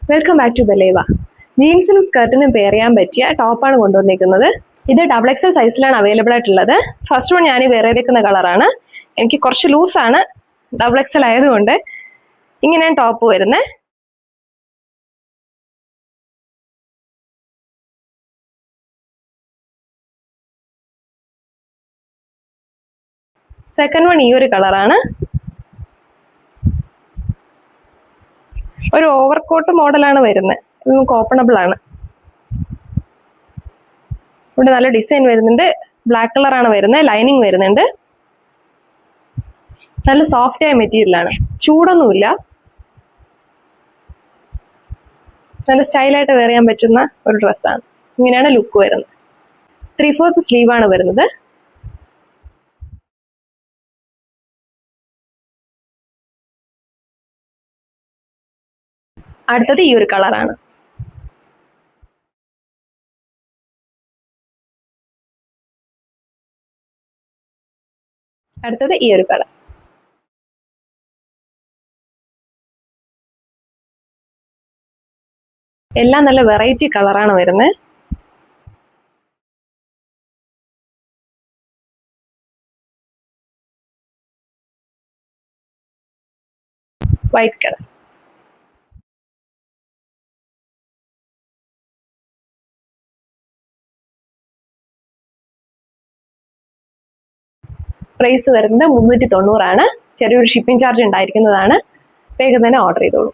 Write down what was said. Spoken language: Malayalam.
വെൽക്കം ബാക്ക് ടു ബലേവ. ജീൻസിനും സ്കർട്ടിനും പെയർ ചെയ്യാൻ പറ്റിയ ടോപ്പാണ് കൊണ്ടുവന്നിരിക്കുന്നത്. ഇത് XXL സൈസിലാണ് അവൈലബിൾ ആയിട്ടുള്ളത്. ഫസ്റ്റ് വൺ ഞാൻ വെയർ ചെയ്തേക്കുന്ന കളറാണ്. എനിക്ക് കുറച്ച് ലൂസാണ്, XXL ആയതുകൊണ്ട്. ഇങ്ങനെയാണ് ടോപ്പ് വരുന്നത്. സെക്കൻഡ് വൺ ഈ ഒരു കളറാണ്. ഒരു ഓവർകോട്ട് മോഡലാണ് വരുന്നത്. ഇത് നമുക്ക് ഓപ്പണബിൾ ആണ്. ഇവിടെ നല്ല ഡിസൈൻ വരുന്നുണ്ട്. ബ്ലാക്ക് കളറാണ് വരുന്നത്. ലൈനിങ് വരുന്നുണ്ട്. നല്ല സോഫ്റ്റ് ആയ മെറ്റീരിയലാണ്. ചൂടൊന്നുമില്ല. നല്ല സ്റ്റൈലായിട്ട് വെയർ ചെയ്യാൻ പറ്റുന്ന ഒരു ഡ്രസ്സാണ്. ഇങ്ങനെയാണ് ലുക്ക് വരുന്നത്. 3/4 സ്ലീവ് ആണ് വരുന്നത്. അടുത്തത് ഈ ഒരു കളറാണ്. അടുത്തത് ഈ ഒരു കളർ. എല്ലാം നല്ല വെറൈറ്റി കളറാണ് വരുന്നത്. White colour. പ്രൈസ് വരുന്നത് 390 ആണ്. ചെറിയൊരു ഷിപ്പിംഗ് ചാർജ് ഉണ്ടായിരിക്കുന്നതാണ്. വേഗം തന്നെ ഓർഡർ ചെയ്തോളൂ.